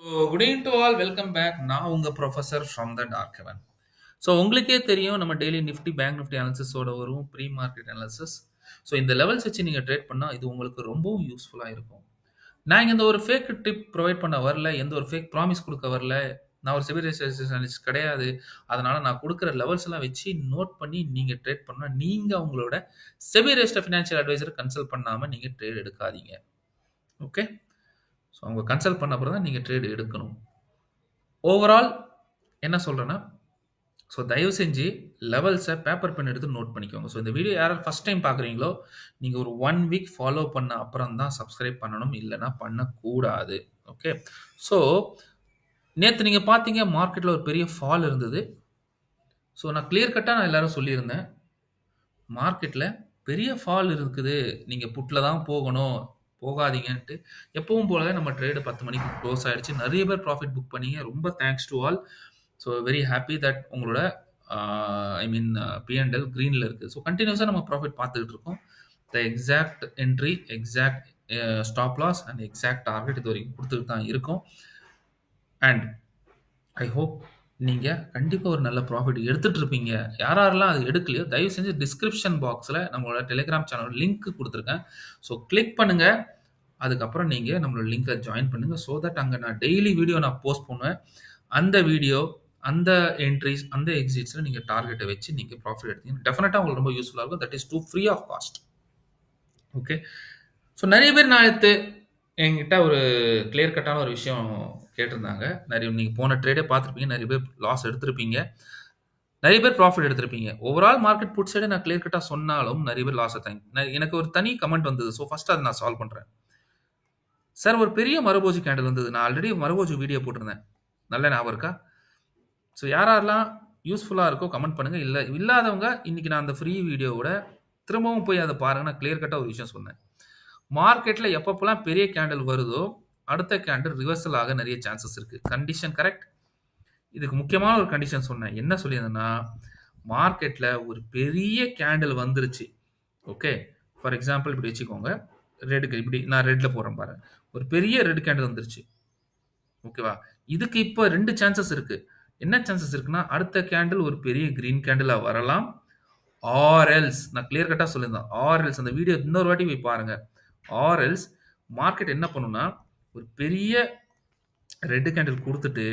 Good evening to all welcome back. நான் உங்க professor from the dark heaven. So உங்களுக்கே தெரியும் நம்ம டெய்லி நிஃப்டி பேங்க் நிஃப்டி அனாலிசிஸோட வரும் ப்ரீ மார்க்கெட் அனாலிசிஸ். ஸோ இந்த லெவல்ஸ் வச்சு நீங்கள் ட்ரேட் பண்ணால் இது உங்களுக்கு ரொம்பவும் யூஸ்ஃபுல்லாக இருக்கும். நான் இங்க இந்த ஒரு ஃபேக் டிப் ப்ரொவைட் பண்ண வரல, எந்த ஒரு ஃபேக் ப்ராமிஸ் கொடுக்க வரல. நான் ஒரு செபி அனாலிஸ்ட் கிடையாது. அதனால நான் கொடுக்குற லெவல்ஸ் எல்லாம் வச்சு நோட் பண்ணி நீங்க ட்ரேட் பண்ணா நீங்க உங்களோட SEBI registered financial advisor consult பண்ணாம நீங்க ட்ரேட் எடுக்காதீங்க. ஓகே. ஸோ அவங்க கன்சல்ட் பண்ண அப்புறம் தான் நீங்கள் ட்ரேட் எடுக்கணும். ஓவரால் என்ன சொல்கிறேன்னா, ஸோ தயவு செஞ்சு லெவல்ஸை பேப்பர் பென் எடுத்து நோட் பண்ணிக்கோங்க. ஸோ இந்த வீடியோ யாராவது ஃபஸ்ட் டைம் பார்க்குறீங்களோ, நீங்கள் ஒரு 1 வீக் ஃபாலோ பண்ண அப்புறம் தான் சப்ஸ்கிரைப் பண்ணணும், இல்லைன்னா பண்ணக்கூடாது. ஓகே. ஸோ நேற்று நீங்கள் பார்த்தீங்க மார்க்கெட்டில் ஒரு பெரிய ஃபால் இருந்தது. ஸோ நான் கிளியர் கட்டாக நான் எல்லாரும் சொல்லியிருந்தேன், மார்க்கெட்டில் பெரிய ஃபால் இருக்குது, நீங்கள் புட்டில் தான் போகணும், போகாதீங்கன்ட்டு. எப்பவும் போலவே நம்ம ட்ரேடு 10 மணிக்கு க்ளோஸ் ஆயிடுச்சு. நிறைய பேர் ப்ராஃபிட் புக் பண்ணீங்க. ரொம்ப thanks to all. So very happy that உங்களோட ஐ மீன் P&L க்ரீனில் இருக்குது. ஸோ கண்டினியூஸாக நம்ம ப்ராஃபிட் பார்த்துக்கிட்டு இருக்கோம். The exact entry, exact stop loss and exact target இது வரைக்கும் கொடுத்துட்டு தான் இருக்கும். அண்ட் ஐ ஹோப் நீங்கள் கண்டிப்பாக ஒரு நல்ல ப்ராஃபிட் எடுத்துகிட்டு இருப்பீங்க. யாரெல்லாம் அது எடுக்கலையோ தயவு செஞ்சு டிஸ்கிரிப்ஷன் பாக்ஸில் நம்மளோட டெலிகிராம் சேனல் லிங்க் கொடுத்துருக்கேன். ஸோ கிளிக் பண்ணுங்கள். அதுக்கப்புறம் நீங்கள் நம்மளோட லிங்கை ஜாயின் பண்ணுங்கள். ஸோ தட் அங்கே நான் டெய்லி வீடியோ நான் போஸ்ட் பண்ணுவேன். அந்த வீடியோ, அந்த என்ட்ரிஸ், அந்த எக்ஸிட்ஸில் நீங்கள் டார்கெட்டை வச்சு நீங்கள் ப்ராஃபிட் எடுத்தீங்கன்னா டெஃபினட்டாக உங்களுக்கு ரொம்ப யூஸ்ஃபுல்லாக இருக்கும். That is too free of cost. Okay. So நிறைய பேர் நான் என்கிட்ட ஒரு கிளியர் கட்டான ஒரு விஷயம் கேட்டிருந்தாங்க. நிறைய நீங்கள் போன ட்ரேடே பார்த்துருப்பீங்க. நிறைய பேர் லாஸ் எடுத்திருப்பீங்க, நிறைய பேர் ப்ராஃபிட் எடுத்திருப்பீங்க. ஓவரால் மார்க்கெட் புட் சைடு நான் கிளியர் கட்டாக சொன்னாலும் நிறைய பேர் லாஸ் எடுத்தாங்க. எனக்கு ஒரு தனி கமெண்ட் வந்தது. ஸோ ஃபர்ஸ்ட் அதை நான் சால்வ் பண்ணுறேன். சார் ஒரு பெரிய மரபோஜி கேண்டில் வந்தது. நான் ஆல்ரெடி மரபோஜி வீடியோ போட்டிருந்தேன். நல்ல ஞாபகம் இருக்கா? ஸோ யாரெல்லாம் யூஸ்ஃபுல்லாக இருக்கோ கமெண்ட் பண்ணுங்கள். இல்லாதவங்க இன்னைக்கு நான் அந்த ஃப்ரீ வீடியோவோட திரும்பவும் போய் அதை பாருங்க. நான் கிளியர் கட்டாக ஒரு விஷயம் சொன்னேன். மார்க்கெட்டில் எப்பப்பெல்லாம் பெரிய கேண்டில் வருதோ அடுத்த கேண்டில் ரிவர்சல் ஆக நிறைய சான்சஸ் இருக்கு. Condition correct. இதுக்கு முக்கியமான ஒரு கண்டிஷன் சொன்னேன். என்ன சொல்லியிருந்தேன்னா, மார்க்கெட்டில் ஒரு பெரிய கேண்டில் வந்துருச்சு. ஓகே. ஃபார் எக்ஸாம்பிள் இப்படி வச்சுக்கோங்க. ரெட்டுக்கு இப்படி நான் ரெட்ல போறேன் பாருங்க. ஒரு பெரிய ரெட் கேண்டில் வந்துருச்சு. ஓகேவா? இதுக்கு இப்போ 2 சான்சஸ் இருக்கு. என்ன சான்சஸ் இருக்குன்னா, அடுத்த கேண்டில் ஒரு பெரிய கிரீன் கேண்டிலா வரலாம். ஆர் எல்ஸ், நான் கிளியர் கட்டா சொல்லியிருந்தேன், ஆர் எல்ஸ், அந்த வீடியோ இன்னொரு வாட்டி போய் பாருங்க. ஆர் எல்ஸ் மார்க்கெட் என்ன பண்ணும்னா, ஒரு பெரிய ரெட் கேண்டில் கொடுத்துட்டு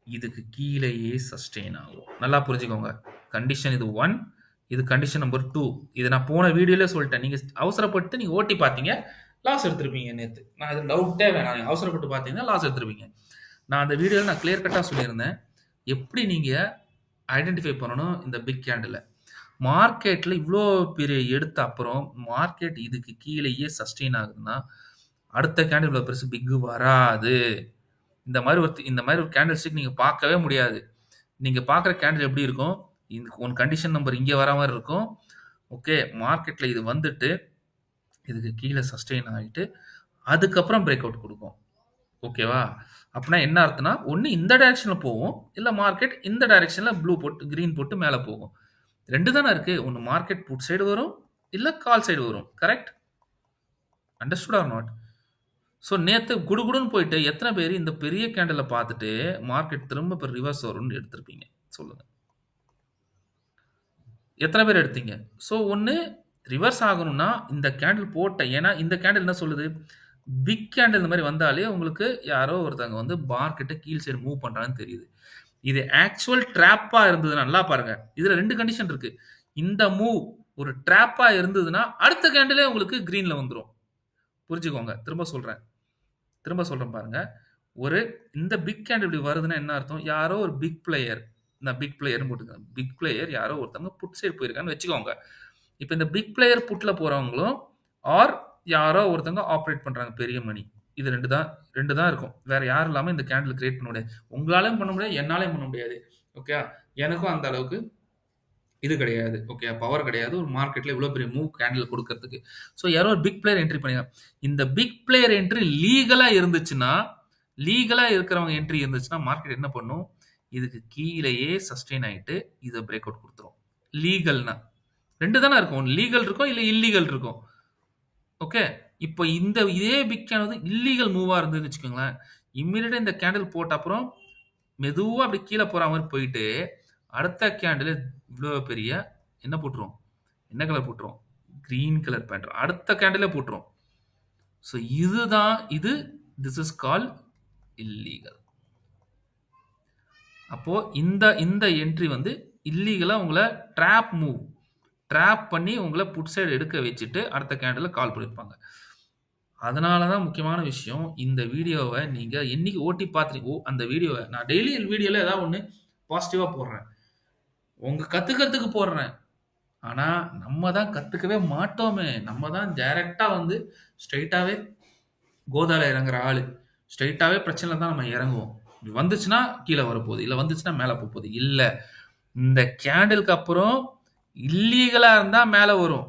இதுக்கு கீழேயே சஸ்டெயின் ஆகும். நல்லா புரிஞ்சுக்கோங்க. கண்டிஷன் இது 1, இது கண்டிஷன் நம்பர் 2. இதை நான் போன வீடியோல சொல்லிட்டேன். நீங்க அவசரப்பட்டு நீங்க ஓட்டி பார்த்தீங்க, லாஸ் எடுத்திருப்பீங்க நேற்று. நான் இது டவுட்டே வேணாம். நீங்க அவசரப்பட்டு பார்த்தீங்கன்னா லாஸ் எடுத்திருப்பீங்க. நான் அந்த வீடியோவில் நான் கிளியர் கட்டாக சொல்லியிருந்தேன், எப்படி நீங்க ஐடென்டிஃபை பண்ணணும் இந்த பிக் கேண்டில். மார்க்கெட்டில் இவ்வளோ பெரிய எடுத்த அப்புறம் மார்க்கெட் இதுக்கு கீழேயே சஸ்டெயின் ஆகுதுன்னா அடுத்த கேண்டில் இவ்வளோ பெருசு பிக்கு வராது. இந்த மாதிரி ஒரு கேண்டில் ஸ்டிக் நீங்கள் பார்க்கவே முடியாது. நீங்கள் பார்க்குற கேண்டில் எப்படி இருக்கும், இந்த ஒன் கண்டிஷன் நம்பர் இங்கே வர மாதிரி இருக்கும். ஓகே. மார்க்கெட்டில் இது வந்துட்டு இதுக்கு கீழே சஸ்டெயின் ஆகிட்டு அதுக்கப்புறம் பிரேக் அவுட் கொடுக்கும். ஓகேவா? அப்படின்னா என்ன அர்த்தம்னா, ஒன்று இந்த டைரக்ஷனில் போகும், இல்லை மார்க்கெட் இந்த டைரக்ஷனில் ப்ளூ போட்டு கிரீன் போட்டு மேலே போகும். 2 தானே இருக்கு. ஒன்று மார்க்கெட் புட் சைடு வரும், இல்லை கால் சைடு வரும். Correct? Understood or not? So நேற்று குடுகுடுன்னு போயிட்டு எத்தனை பேர் இந்த பெரிய கேண்டிலை பார்த்துட்டு மார்க்கெட் திரும்ப இப்போ ரிவர்ஸ் வரும்னு எடுத்திருப்பீங்க? சொல்லுங்க. எத்தனை பேர் எடுத்தீங்க? ஸோ ஒன்று ரிவர்ஸ் ஆகணும்னா இந்த கேண்டில் போட்ட, ஏன்னா இந்த கேண்டில் என்ன சொல்லுது, பிக் கேண்டில் இந்த மாதிரி வந்தாலே உங்களுக்கு யாரோ ஒருத்தவங்க வந்து மார்க்கெட்டை கீழ் சைடு மூவ் பண்ணுறான்னு தெரியுது. இது ஆக்சுவல் ட்ராப்பாக இருந்தது. நல்லா பாருங்க. இதில் 2 கண்டிஷன் இருக்கு. இந்த மூவ் ஒரு ட்ராப்பாக இருந்ததுன்னா அடுத்த கேண்டிலே உங்களுக்கு கிரீனில் வந்துடும். புரிஞ்சுக்கோங்க. திரும்ப சொல்கிறேன் பாருங்க. ஒரு இந்த பிக் கேண்டில் இப்படி வருதுன்னா என்ன அர்த்தம், யாரோ ஒரு பிக் பிளேயர், நான் பிக் பிளேயர்னு போட்டுக்கேன், பிக் பிளேயர் யாரோ ஒருத்தவங்க புட் சைடு போயிருக்கான்னு வச்சுக்கோங்க. இப்போ இந்த பிக் பிளேயர் புட்டில் போகிறவங்களும் ஆர் யாரோ ஒருத்தவங்க ஆப்ரேட் பண்ணுறாங்க பெரிய மணி. இது 2 தான் இருக்கும். வேற யாரும் இல்லாமல் இந்த கேண்டில் கிரியேட் பண்ண முடியாது. உங்களாலையும் பண்ண முடியாது, என்னாலையும் பண்ண முடியாது. ஓகே. எனக்கும் அந்த அளவுக்கு இது கிடையாது. ஓகே. பவர் கிடையாது ஒரு மார்க்கெட்டில் இவ்வளோ பெரிய மூவ் கேண்டில் கொடுக்கறதுக்கு. ஸோ யாரோ ஒரு பிக் பிளேயர் என்ட்ரி பண்ணிடுறாங்க. இந்த பிக் பிளேயர் என்ட்ரி லீகலாக இருந்துச்சுன்னா, லீகலாக இருக்கிறவங்க என்ட்ரி இருந்துச்சுன்னா மார்க்கெட் என்ன பண்ணும், இதுக்கு கீழேயே சஸ்டெயின் ஆகிட்டு இதை பிரேக் அவுட் கொடுத்துரும். லீகல்னா 2 தானே இருக்கும். ஒன்று லீகல் இருக்கும், இல்லை இல்லீகல் இருக்கும். ஓகே. இப்போ இதே பிக் கேண்டில் வந்து இல்லீகல் மூவா இருந்ததுன்னு வச்சுக்கோங்களேன், இம்மீடியட்டா இந்த கேண்டில் போட்ட அப்புறம் மெதுவா அப்படி கீழ போற மாரி போயிட்டு, அடுத்த கேண்டில் இவ்ளோ பெரிய என்ன போட்டுரும்? என்ன கலர் போட்டுரும்? Green colour pattern. அடுத்த கேண்டிலே போட்டுரும். So this is called illegal. அப்போ இந்த என்ட்ரி வந்து இல்லீகலா உங்கள ட்ராப் பண்ணி உங்கள புட் சைடு எடுக்க வச்சுட்டு அடுத்த கேண்டில்ல கால் பண்ணியிருப்பாங்க. அதனால தான் முக்கியமான விஷயம். இந்த வீடியோவ நீங்க என்னைக்கு ஓட்டி பார்த்துட்டீங்க அந்த வீடியோவ நான் டெய்லி வீடியோல ஏதாவது ஒண்ணு பாசிட்டிவா போடுறேன். உங்க கத்துக்கிறதுக்கு போடுறேன். ஆனா, நம்ம தான் கத்துக்கவே மாட்டோமே! நம்ம தான் டைரக்ட்டா வந்து ஸ்ட்ரெய்ட்டாவே கோதால இறங்குற ஆளு. ஸ்ட்ரெய்ட்டாவே பிரச்சனைல தான் நம்ம இறங்குவோம். வந்துச்சுன்னா கீழ வரப்போகுது. இல்ல வந்துச்சுன்னா மேல போப்போகுது. இல்ல. இந்த கேண்டில்க்கு அப்புறம் இல்லீகலா இருந்தா மேல வரும்.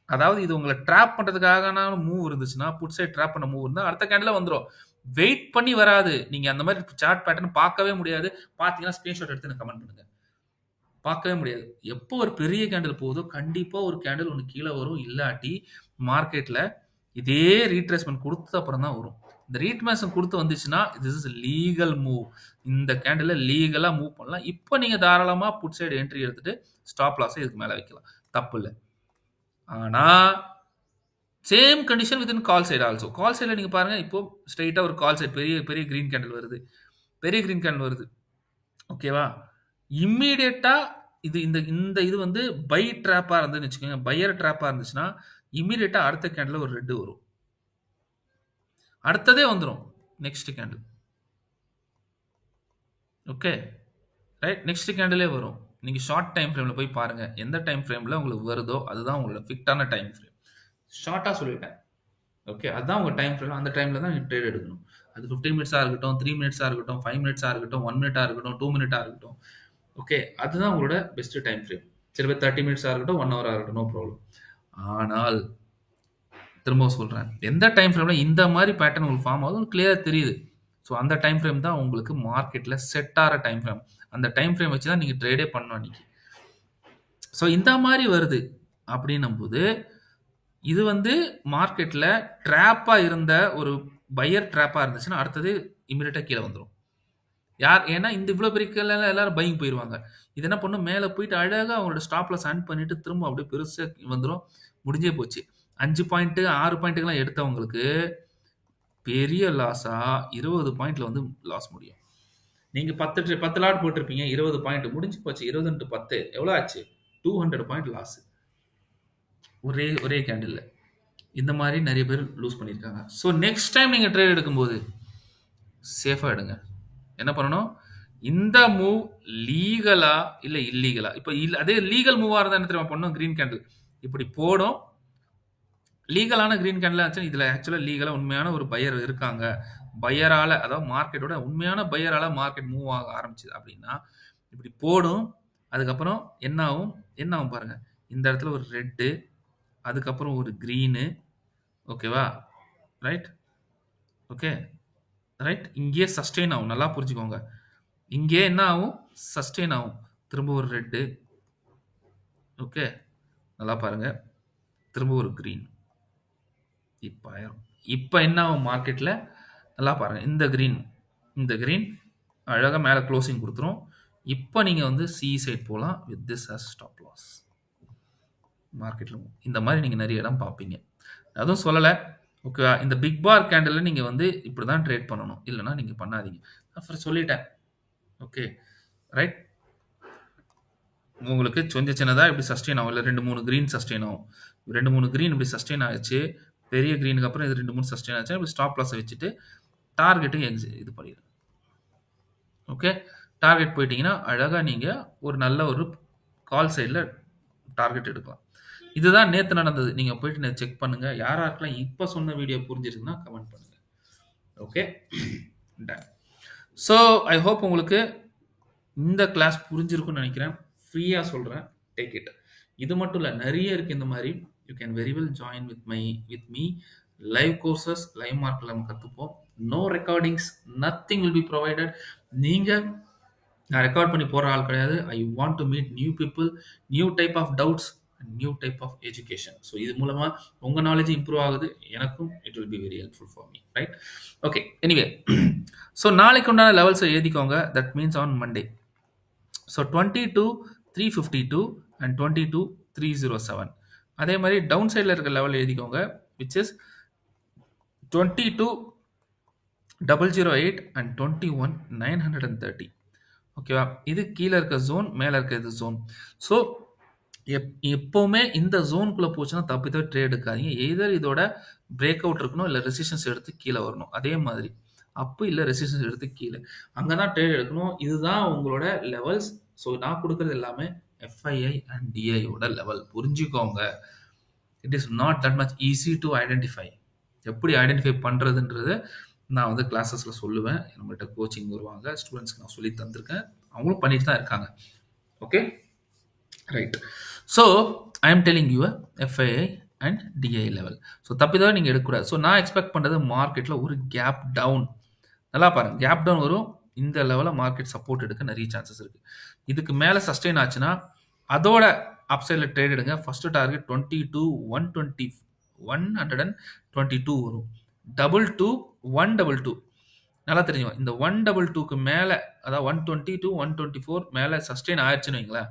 அதாவது இது உங்கள ட்ராப் பண்றதுக்கான மூவ் இருந்துச்சுன்னா, புட் சைட் ட்ராப் பண்ண மூவ் இருந்தா அடுத்த கேண்டில்ல வந்துரும். வெயிட் பண்ணி வராது. நீங்க அந்த மாரி சார்ட் பேட்டர்ன் பார்க்கவே முடியாது. பார்த்தீங்கன்னா ஸ்கிரீன்ஷாட் எடுத்து எனக்கு கமெண்ட் பண்ணுங்க. பார்க்கவே முடியாது. எப்போ ஒரு பெரிய கேண்டில் போகுதோ, கண்டிப்பா ஒரு கேண்டில் ஒண்ணு கீழ வரும். இல்லாட்டி மார்க்கெட்ல இதே ரீட்ரேஸ்மென்ட் குடுத்த அப்புறம் தான் வரும். இந்த ரீட்ரேஸ்மென்ட் குடுத்து வந்துச்சுன்னா, திஸ் இஸ் லீகல் மூவ். இந்த கேண்டில்ல லீகலா மூவ் பண்ணலாம். இப்ப நீங்க தாராளமா புட் சைடு என்ட்ரி எடுத்துட்டு ஸ்டாப் லாஸ இதுக்கு மேல வைக்கலாம். தப்பில்ல. ஆனா, same condition within call side also. Call சைடுல நீங்க பாருங்க, இப்போ ஸ்ட்ரெய்ட்டா ஒரு கால் சைடு பெரிய பெரிய கிரீன் கேண்டில் வருது. பெரிய கிரீன் கேண்டில் வருது. ஓகேவா? இம்மீடியட்டா இது வந்து பை ட்ராப்பா இருந்ததுன்னு வச்சுக்கோங்க. பையர் ட்ராப்பா இருந்துச்சுன்னா, இம்மீடியட்டா அடுத்த கேண்டில்ல ஒரு ரெட் வரும். அடுத்ததே வந்துரும். Next candle. Okay. Right? Next கேண்டிலே வரும். நீங்க ஷார்ட் டைம் ஃப்ரேம்ல போய் பாருங்க. எந்த டைம் ஃப்ரேம்ல உங்களுக்கு வருதோ, அதுதான் உங்களோட ஃபிக்ட்டான டைம் ஃப்ரேம். ஷார்ட்டா சொல்லிட்டேன். ஓகே. அதுதான் உங்க டைம் ஃப்ரேம். அந்த டைம்ல தான் நீங்க ட்ரேட் எடுக்கணும். அது 15 மினிட்ஸா இருக்கட்டும், 3 மினிட்ஸா இருக்கட்டும், 5 மினிட்ஸா இருக்கட்டும், 1 மினிட்டா இருக்கட்டும், 2 மினிட்டா இருக்கட்டும். ஓகே. அதுதான் உங்களோட பெஸ்ட் டைம் ஃப்ரேம். சில பேர் 30 மினிட்ஸா இருக்கட்டும், 1 ஹவரா இருக்கட்டும், நோ ப்ராப்ளம். ஆனால் திரும்பவும் சொல்றேன். எந்த டைம் ஃப்ரேம்ல இந்த மாரி பேட்டர்ன் உங்களுக்கு ஃபார்ம் ஆகுது கிளியரா தெரியுது. ஸோ அந்த டைம் ஃப்ரேம் தான் உங்களுக்கு மார்க்கெட்ல செட் ஆற டைம் ஃப்ரேம். அந்த டைம் ஃப்ரேம் வச்சு தான் நீங்க ட்ரேடே பண்ணணும் அன்னைக்கு. ஸோ இந்த மாரி வருது அப்படின்னும்போது, இது வந்து மார்க்கெட்ல ட்ராப்பா இருந்த ஒரு பையர் ட்ராப்பா இருந்துச்சுன்னா, அடுத்தது இமிடியேட்டா கீழ வந்துரும். ஏன்னா இந்த இவ்ளோ பெரிய கீழ எல்லாரும் பையிங் போயிருவாங்க. இது என்ன பண்ணும் மேல போயிட்டு அழகா அவங்களோட ஸ்டாப் லாஸ் ஆன் பண்ணிட்டு திரும்ப அப்படியே பெருசா வந்துரும். முடிஞ்சே போச்சு. 5 பாயிண்ட் 6 பாயிண்ட்டுக்குலாம் எடுத்தவங்களுக்கு பெரிய லாஸா 20 பாயிண்ட்ல வந்து லாஸ் முடியும். நீங்க 10 லாட் போட்டிருப்பீங்க. 20 பாயிண்ட் முடிஞ்சு போச்சு. 20 இன்டு 10 எவ்வளோ ஆச்சு? 200 பாயிண்ட் லாஸ். ஒரே கேண்டில்ல. இந்த மாரி நெறைய பேர் லூஸ் பண்ணியிருக்காங்க. ஸோ நெக்ஸ்ட் டைம் நீங்க ட்ரேட் எடுக்கும்போது சேஃபா எடுங்க. என்ன பண்ணணும்? இந்த மூவ் லீகலா இல்ல இல்லீகலா? இப்ப அதே லீகல் மூவா இருந்தா என்ன தெரியுமா பண்ணும்? கிரீன் கேண்டில் இப்படி போடும். லீகலான கிரீன் கேண்டில் ஆச்சுன்னா, இதுல ஆக்சுவலா லீகலா உண்மையான ஒரு பையர் இருக்காங்க. பையரால அதாவது மார்க்கெட்டோட உண்மையான பையரால மார்க்கெட் மூவ் ஆக ஆரம்பிச்சது அப்படின்னா, இப்படி போடும். அதுக்கப்புறம் என்ன ஆகும் பாருங்க. இந்த இடத்துல ஒரு ரெட்டு, அதுக்கப்புறம் ஒரு கிரீனு. ஓகேவா? ரைட்? ஓகே. ரைட்? இங்கேயே சஸ்டெயின் ஆகும். நல்லா புரிஞ்சுக்கோங்க. இங்கே என்ன ஆகும்? சஸ்டெயின் ஆகும். திரும்ப ஒரு ரெட்டு. ஓகே. நல்லா பாருங்க. திரும்ப ஒரு கிரீன். இப்ப ஆயிரும். இப்ப என்ன ஆகும் மார்க்கெட்ல? நல்லா பாருங்க. இந்த கிரீன் அழகா மேல க்ளோசிங் குடுத்துரும். இப்ப நீங்க வந்து சி சைட் போலாம். With this as stop loss. மார்க்கெட்ல இந்த மாரி நீங்க நெறைய இடம் பார்ப்பீங்க. அதுவும் சொல்லல. ஓகேவா? இந்த பிக் பார் கேண்டில்ல நீங்க வந்து இப்படிதான் ட்ரேட் பண்ணணும். இல்லன்னா நீங்க பண்ணாதீங்க. அப்புறம் சொல்லிட்டேன். ஓகே. ரைட்? உங்களுக்கு கொஞ்சம் சின்னதா இப்படி சஸ்டெயின் ஆகும். இல்ல 2, 3 கிரீன் சஸ்டெயின் ஆகும். 2, 3 கிரீன் இப்படி சஸ்டெயின் ஆச்சு. பெரிய கிரீனுக்கு அப்புறம் இது 2, 3 சஸ்டெயின் ஆச்சுன்னா, இப்படி ஸ்டாப் லாஸ வச்சுட்டு டார்கெட்டும் இது பண்ணிருங்க. ஓகே. டார்கெட் போயிட்டீங்கன்னா, அழகா நீங்க ஒரு நல்ல ஒரு கால் சைட்ல டார்கெட் எடுக்கலாம். இதுதான் நேத்து நடந்தது. நீங்க போயிட்டு செக் பண்ணுங்க. யாருக்கெல்லாம் இப்ப சொன்ன வீடியோ புரிஞ்சிருக்குன்னா கமெண்ட் பண்ணுங்க. Okay. Done. So I hope உங்களுக்கு இந்த கிளாஸ் புரிஞ்சிருக்கும்னு நினைக்கிறேன். ஃப்ரீயா சொல்றேன். Take it. இது மட்டும் இல்ல. நெறைய இருக்கு இந்த மாரி. You can very well join with me. Live courses, live மார்க்ல நம்ம கத்துப்போம். No recordings, nothing will be provided. நீங்க நான் ரெக்கார்ட் பண்ணி போற ஆள் கிடையாது. I want to meet new people, new type of doubts. New type of education. So இது மூலமா உங்க நாலேஜ் இம்ப்ரூவ் ஆகுது. எனக்கும் it will be very helpful for me. Right? Okay. Anyway so நாளைக்கு உண்டான லெவல்ஸை எழுதிக்கோங்க. That means on Monday. So 22,352 and 22,307. அதே மாதிரி டவுன் சைடில் இருக்க லெவல் எழுதிக்கோங்க, விச் இஸ் 22,008 அண்ட் 21,930. ஓகேவா? இது கீழே இருக்க ஜோன், மேலே இருக்க இது ஜோன். ஸோ எப்போவுமே இந்த ஜோனுக்குள்ளே போச்சுன்னா தப்பித்தோ ட்ரேட் எடுக்காதீங்க. எய்தர் இதோட பிரேக் அவுட் இருக்கணும், இல்லை ரெசிஸ்டன்ஸ் எடுத்து கீழே வரணும். அதே மாதிரி அப்பு இல்லை ரெசிஸ்டன்ஸ் எடுத்து கீழே, அங்கே தான் ட்ரேட் எடுக்கணும். இதுதான் உங்களோட லெவல்ஸ். ஸோ நான் கொடுக்குறது எல்லாமே எஃப்ஐஐ அண்ட் டிஐயோட லெவல். புரிஞ்சுக்கோங்க. It is not that much easy to identify. எப்படி ஐடென்டிஃபை பண்ணுறதுன்றது நான் வந்து கிளாஸஸில் சொல்லுவேன். நம்மகிட்ட கோச்சிங் வருவாங்க, ஸ்டூடெண்ட்ஸ்க்கு நான் சொல்லி தந்திருக்கேன், அவங்களும் பண்ணிட்டு தான் இருக்காங்க. Okay, right. So I am telling you FII and DI level. So தப்பிதான் நீங்கள் எடுக்கக்கூடாது. ஸோ நான் எக்ஸ்பெக்ட் பண்ணுறது மார்க்கெட்டில் ஒரு கேப் டவுன். நல்லா பாருங்க, கேப் டவுன் வரும். இந்த லெவலில் மார்க்கெட் சப்போர்ட் எடுக்க நிறைய சான்சஸ் இருக்கு. இதுக்கு மேலே சஸ்டெயின் ஆச்சுன்னா அதோட அப்சைடில் ட்ரேட் எடுங்க. ஃபர்ஸ்ட் டார்கெட் 122 வரும். 122 நல்லா தெரியும். இந்த 122க்கு மேலே, அதாவது 120 to 124 மேலே சஸ்டெயின் ஆயிடுச்சுன்னு வைங்களேன்,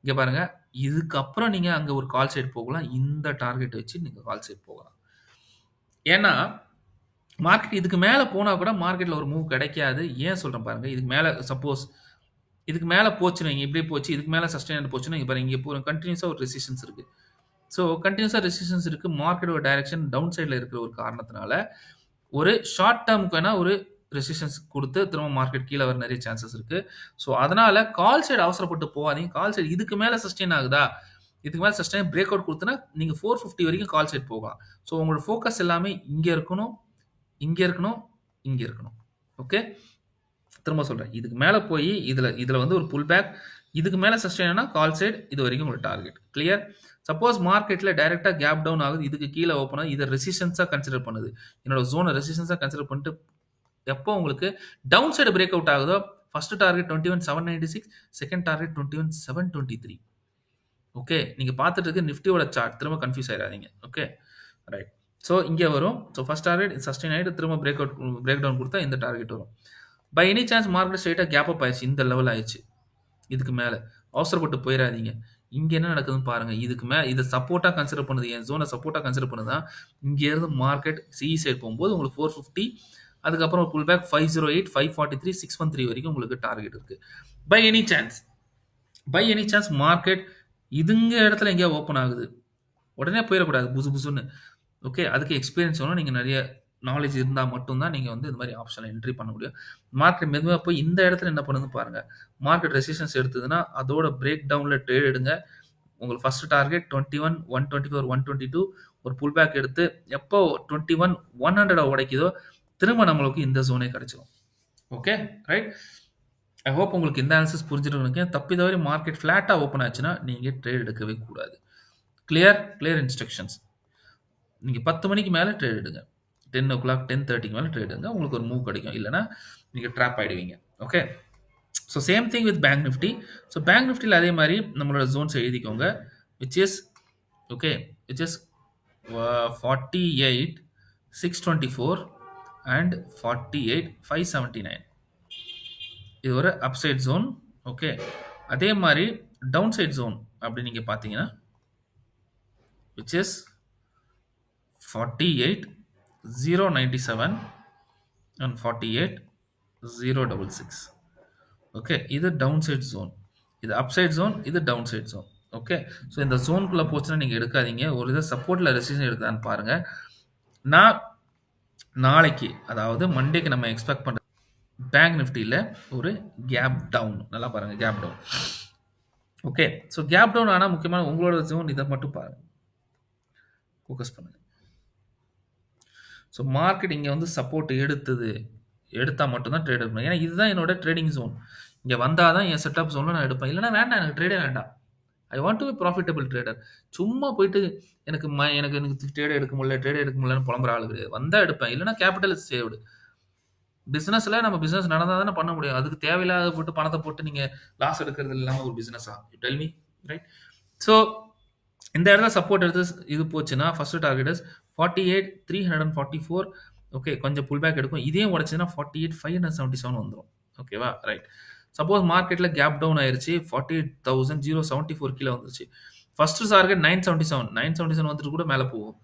இங்கே பாருங்க, இதுக்கப்புறம் நீங்கள் அங்கே ஒரு கால் சைட் போகலாம். இந்த டார்கெட் வச்சு நீங்கள் கால் சைட் போகலாம். ஏன்னா மார்க்கெட் இதுக்கு மேலே போனால் கூட மார்க்கெட்டில் ஒரு மூவ் கிடைக்காது. ஏன் சொல்கிறேன் பாருங்க, இதுக்கு மேலே சப்போஸ் இதுக்கு மேலே போச்சுன்னு வைங்க, இப்படியே போச்சு, இதுக்கு மேலே சஸ்டெயின் போச்சுன்னா இங்கே பாருங்க, இங்கே போகிற கண்டினியூஸாக ஒரு ரெசிஸ்டன்ஸ் இருக்குது. ஸோ கண்டினியூஸாக ரெசிஸ்டன்ஸ் இருக்குது. மார்க்கெட்டோட டைரக்ஷன் டவுன் சைடில் இருக்கிற ஒரு காரணத்தினால ஒரு ஷார்ட் டேர்முக்கு வேணால் ஒரு ரெசிஸ்டன்ஸ் கொடுத்து திரும்ப மார்க்கெட் கீழே வர நிறைய சான்சஸ் இருக்குது. ஸோ அதனால் கால் சைடு அவசரப்பட்டு போகாதீங்க. கால் சைடு இதுக்கு மேலே சஸ்டெயின் ஆகுதா, இதுக்கு மேலே சஸ்டெயின் பிரேக் அவுட் கொடுத்தனா நீங்கள் 450 வரைக்கும் கால் சைட் போகலாம். ஸோ உங்களோட ஃபோக்கஸ் எல்லாமே இங்கே இருக்கணும், இங்கே இருக்கணும், இங்கே இருக்கணும். ஓகே, திரும்ப சொல்கிறேன், இதுக்கு மேலே போய் இதில் வந்து ஒரு புல் பேக், இதுக்கு மேலே சஸ்டெயின் ஆனால் கால் சைடு, இது வரைக்கும் உங்களோட டார்கெட். கிளியர்? சப்போஸ் மார்க்கெட்டில் டைரெக்டாக கேப் டவுன் ஆகுது, இதுக்கு கீழே ஓப்பன் ஆகுது, இதை ரெசிஸ்டன்ஸாக கன்சிடர் பண்ணுது, என்னோட ஜோனை ரெசிஸ்டன்ஸாக கன்சிடர் பண்ணிட்டு எப்போ உங்களுக்கு டவுன் சைடு பிரேக் அவுட் ஆகுதோ, first target 21,796, second target 21,723. Okay, நீங்கள் பார்த்துட்டு இருக்க நிஃப்டியோட சார்ட், திரும்ப கன்ஃபியூஸ் ஆயிடாதீங்க. Okay, right. ஸோ இங்கே வரும். ஸோ ஃபர்ஸ்ட் டார்கெட் சஸ்டெயின் ஆகிட்டு திரும்ப பிரேக் டவுன் கொடுத்தா இந்த டார்கெட் வரும். பை எனி சான்ஸ் மார்க்கெட் ஸ்ட்ரைட்டாக கேப் அப் ஆயிடுச்சு, இந்த லெவல் ஆயிடுச்சு, இதுக்கு மேலே அவசரப்பட்டு போயிடாதீங்க. இங்கே என்ன நடக்குதுன்னு பாருங்கள். இதுக்கு மேலே இதை சப்போர்ட்டாக கன்சிடர் பண்ணுது, என் ஜோனை சப்போர்ட்டாக கன்சிடர் பண்ணுதான். இங்கேருந்து மார்க்கெட் சி சைட் போகும்போது உங்களுக்கு 450, அதுக்கப்புறம் புல் பேக் 508, 543, 613 வரைக்கும் உங்களுக்கு டார்கெட் இருக்குது. பை எனி சான்ஸ் மார்க்கெட் இதுங்க இடத்துல எங்கேயா ஓப்பன் ஆகுது, உடனே போயிடக்கூடாது புசு புசுன்னு. ஓகே, அதுக்கு எக்ஸ்பீரியன்ஸ் வேணும், நீங்கள் நிறைய நாலேஜ் இருந்தால் மட்டும்தான் நீங்கள் வந்து இந்த மாதிரி ஆப்ஷனில் என்ட்ரி பண்ண முடியும். மார்க்கெட் மெதுவாக போய் இந்த இடத்துல என்ன பண்ணுதுன்னு பாருங்கள். மார்க்கெட் ரெசிஸ்டன்ஸ் எடுத்ததுன்னா அதோட பிரேக் டவுனில் ட்ரேட் எடுங்க. உங்களுக்கு ஃபர்ஸ்ட் டார்கெட் 21, 124, 122, ஒரு புல் பேக் எடுத்து எப்போ 21,100 உடைக்குதோ திரும்ப நம்மளுக்கு இந்த ஜோனே கிடைச்சிடும். Okay, right. ஐ ஹோப் உங்களுக்கு இந்த அனாலிசிஸ் புரிஞ்சுட்டு. தப்பி தவிர மார்க்கெட் ஃப்ளாட்டாக ஓப்பன் ஆச்சுன்னா நீங்கள் ட்ரேட் எடுக்கவே கூடாது. Clear instructions. நீங்கள் 10 மணிக்கு மேலே ட்ரேட் எடுங்க, 10 o'clock 10:30க்கு மேலே ட்ரேட் எடுங்க, உங்களுக்கு ஒரு மூவ் கிடைக்கும். இல்லைனா நீங்கள் ட்ராப் ஆகிடுவீங்க. Okay, so same thing with bank Nifty. So bank நிஃப்டியில் அதே மாதிரி நம்மளோட ஜோன்ஸ் எழுதிக்கோங்க, விச் இஸ் 48,624 அண்ட் 48,579. இது ஒரு அப்சைட் ஜோன். ஓகே, அதே மாதிரி டவுன் சைட் ஜோன் அப்படி நீங்கள் பார்த்தீங்கன்னா விச் இஸ் 48,097 and 48,066. ஓகே, இது டவுன் சைட் ஜோன், இது அப்சைட் ஜோன், இது down side zone. Okay, so இந்த ஜோனுக்குள்ளே போச்சுன்னா நீங்கள் எடுக்காதீங்க. ஒரு இதை சப்போர்ட்டில் ரெசிஸ்டன்ஸ் எடுத்தான்னு பாருங்கள். நான் நாளைக்கு, அதாவது மண்டேக்கு நம்ம எக்ஸ்பெக்ட் பண்ணுற பேங்க் நிஃப்டியில் ஒரு கேப் டவுன். நல்லா பாருங்கள், gap down. Okay, so gap down ஆனால் முக்கியமான உங்களோட ஜோன் இதை மட்டும் பாருங்கள், ஃபோக்கஸ் பண்ணுங்கள். ஸோ மார்க்கெட் இங்கே வந்து சப்போர்ட் எடுத்தால் மட்டும்தான் ட்ரேட் எடுக்கணும். ஏன்னா இதுதான் என்னோட ட்ரேடிங் ஜோன். இங்கே வந்தால் தான் என் செட்டப் ஜோனில் நான் எடுப்பேன். இல்லைனா வேண்டாம், எனக்கு ட்ரேடே வேண்டாம். ஐ want to be profitable trader. சும்மா போயிட்டு எனக்கு ட்ரேடே எடுக்க முடியலன்னு புலம்புற ஆளு கிடையாது. வந்தால் எடுப்பேன், இல்லைனா கேபிட்டல் இஸ் சேவ்டு. பிஸ்னஸில் நம்ம பிஸ்னஸ் நடந்தால் தானே பண்ண முடியும். அதுக்கு தேவையில்லாத போட்டு பணத்தை போட்டு நீங்கள் லாஸ் எடுக்கிறது இல்லாமல் ஒரு பிஸ்னஸா? You tell me, right? So இந்த இடத்துல சப்போர்ட் எடுத்து இது போச்சுன்னா ஃபர்ஸ்ட் டார்கெட் இஸ் 48 344. ஓகே, கொஞ்சம் புல் பேக் எடுக்கும். இதே உடைச்சுன்னா 48 577 வந்துரும். ஓகேவா? ரைட். சப்போஸ் மார்க்கெட்ல கேப் டவுன் ஆயிருச்சு 48,074 கீழ வந்துருச்சு. ஃபர்ஸ்ட் டார்கெட் 977 977 வந்துட்டு கூட மேல போகும்.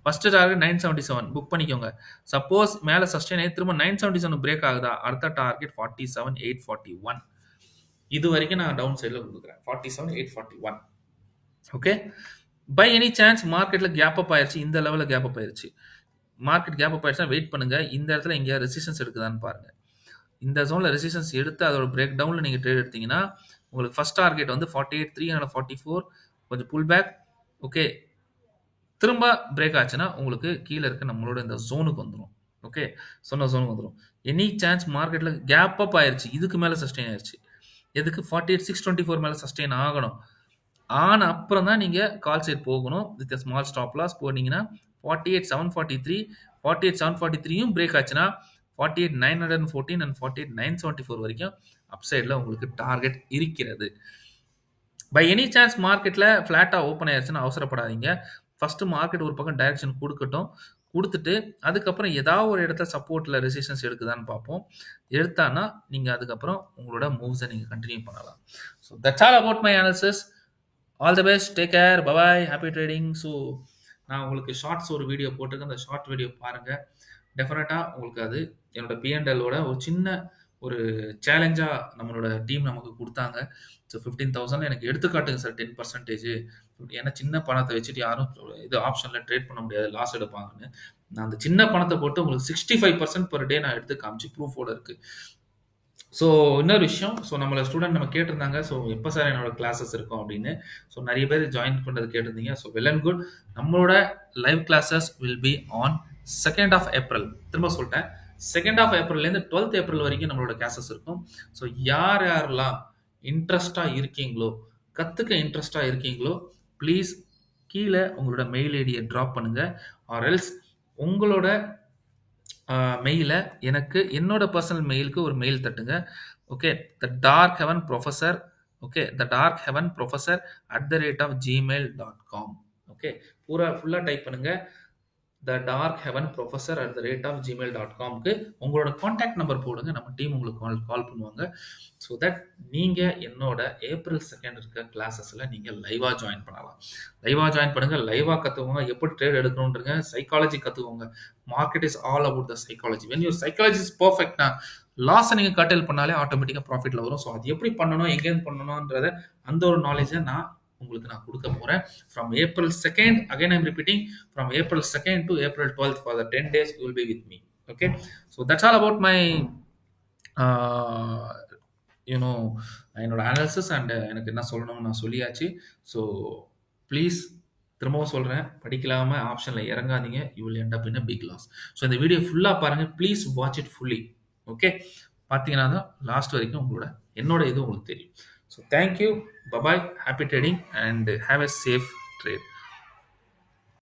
ஃபர்ஸ்ட் டார்கெட் 977 புக் பண்ணிக்கோங்க. சப்போஸ் மேல சஸ்டெயின் ஆயி திரும்ப 977 பிரேக் ஆகுதா, அடுத்த டார்கெட் 47,841. இது வரைக்கும் நான் டவுன் சைடுல குடுக்குறேன். 47,841. ஓகே. பை எனி சான்ஸ் மார்க்கெட்ல கேப் அப் ஆயிருச்சு. இந்த லெவல்ல கேப் அப் ஆயிருச்சு. மார்க்கெட் கேப் அப் ஆயிருச்சுன்னா வெயிட் பண்ணுங்க. இந்த இடத்துல எங்கேயாவது ரெசிஸ்டன்ஸ் எடுக்குதான்னு பாருங்க. இந்த ஜோன்ல ரெசிஸ்டன்ஸ் எடுத்து அதோட பிரேக் டவுன்ல நீங்க ட்ரேட் எடுத்தீங்கன்னா உங்களுக்கு ஃபர்ஸ்ட் டார்கெட் வந்து 48,344. கொஞ்சம் புல் பேக். ஓகே. திரும்ப பிரேக் ஆச்சுன்னா உங்களுக்கு கீழ இருக்க நம்மளோட இந்த ஜோனுக்கு வந்துரும். ஓகே. சொன்ன ஜோனுக்கு வந்துரும். எனி சான்ஸ் மார்க்கெட்ல கேப் அப் ஆயிருச்சு. இதுக்கு மேல சஸ்டெயின் ஆயிருச்சு. எதுக்கு 48,624 மேல சஸ்டெயின் ஆகணும். ஆன அப்புறம் தான் நீங்க கால் சைட் போகணும். வித் ஸ்மால் ஸ்டாப் லாஸ் போனீங்கன்னா 48,743 48,743யும் பிரேக் ஆச்சுன்னா 48,914 அண்ட் 48,974 வரைக்கும் அப்சைட்ல உங்களுக்கு டார்கெட் இருக்கிறது. பை எனி சான்ஸ் மார்க்கெட்ல ஃபிளாட்டா ஓப்பன் ஆயிருச்சுன்னா அவசரப்படாதீங்க. ஃபர்ஸ்ட் மார்க்கெட் ஒரு பக்கம் டைரக்ஷன் குடுக்கட்டும். குடுத்துட்டு அதுக்கப்புறம் ஏதாவது ஒரு இடத்துல சப்போர்ட்ல ரெசிஸ்டன்ஸ் எடுக்குதான்னு பார்ப்போம். எடுத்தான்னா நீங்க அதுக்கப்புறம் உங்களோட மூவ்ஸை நீங்க கண்டினியூ பண்ணலாம். So that's all about my analysis. All the best. Take care. Bye bye. Happy trading. So நான் உங்களுக்கு ஷார்ட்ஸ் ஒரு வீடியோ போட்டிருக்கேன். அந்த ஷார்ட் வீடியோ பாருங்க. டெஃபினட்டா உங்களுக்கு அது என்னோட P&Lஓட ஒரு சின்ன ஒரு சேலஞ்சா நம்மளோட டீம் நமக்கு குடுத்தாங்க. ஸோ 15,000 எனக்கு எடுத்துக்காட்டுங்க சார் 10%. ஏன்னா சின்ன பணத்தை வச்சுட்டு யாரும் இது ஆப்ஷன்ல ட்ரேட் பண்ண முடியாது. லாஸ் எடுப்பாங்கன்னு. நான் அந்த சின்ன பணத்தை போட்டு உங்களுக்கு 65% பெர் டே நான் எடுத்து காமிச்சு ப்ரூஃபோட இருக்கு. ஸோ இன்னொரு விஷயம், ஸோ நம்மள ஸ்டூடெண்ட் நம்ம கேட்டிருந்தாங்க. ஸோ எப்போ சார் என்னோட கிளாஸஸ் இருக்கும் அப்படின்னு. ஸோ நிறைய பேர் ஜாயின் பண்றது கேட்டிருந்தீங்க. So well and good. நம்மளோட live classes will be on 2nd of April. திரும்ப சொல்லிட்டேன். 2nd of Aprilலேருந்து 12th April வரைக்கும் நம்மளோட கிளாஸஸ் இருக்கும். ஸோ யார் யாரெல்லாம் இன்ட்ரெஸ்டா இருக்கீங்களோ, கத்துக்க இன்ட்ரெஸ்டா இருக்கீங்களோ, ப்ளீஸ் கீழே உங்களோட மெயில் ஐடியை ட்ராப் பண்ணுங்க. ஆர் எல்ஸ் உங்களோட மெயில எனக்கு என்னோட பர்சனல் மெயிலுக்கு ஒரு மெயில் தட்டுங்க. Okay. The dark heaven professor. Okay. The dark heaven professor @gmail.com. Okay. பூரா ஃபுல்லா டைப் பண்ணுங்க. த டார்க் ஹெவன் ப்ரொஃபசர் @gmail.comக்கு உங்களோட கான்டாக்ட் நம்பர் போடுங்க. நம்ம டீம் உங்களுக்கு கால் பண்ணுவாங்க. ஸோ தட் நீங்க என்னோட April 2 இருக்க கிளாஸஸ்ல நீங்க லைவா ஜாயின் பண்ணலாம். லைவா ஜாயின் பண்ணுங்க. லைவா கத்துக்கோங்க. எப்படி ட்ரேட் எடுக்கணும்ன்றங்க சைக்காலஜி கத்துக்கோங்க. Market is all about the psychology. When your psychology is பெர்ஃபெக்ட்னா லாஸை நீங்க கட்டல் பண்ணாலே ஆட்டோமேட்டிக்கா ப்ராஃபிட்ல வரும். ஸோ அது எப்படி பண்ணணும், எங்கேருந்து பண்ணணும்ன்றத அந்த ஒரு நாலேஜை உங்களுக்கு நான் கொடுக்க போறேன். From April 2nd, again I'm repeating, from April 2nd to April 12th for the 10 days you will be with me. Okay. So that's all about my uh, you know என்னோட அனாலிசிஸ் அண்ட் எனக்கு என்ன சொல்லணும்னு நான் சொல்லியாச்சு. So please திரும்பவும் சொல்கிறேன், படிக்கலாமல் ஆப்ஷனில் இறங்காதீங்க. You will end up in a big loss. So இந்த வீடியோ ஃபுல்லாக பாருங்கள். Please watch it fully. Okay. பார்த்தீங்கன்னா தான் லாஸ்ட் வரைக்கும் என்னோட இது உங்களுக்கு தெரியும். So thank you. Bye bye. Happy trading and have a safe trade.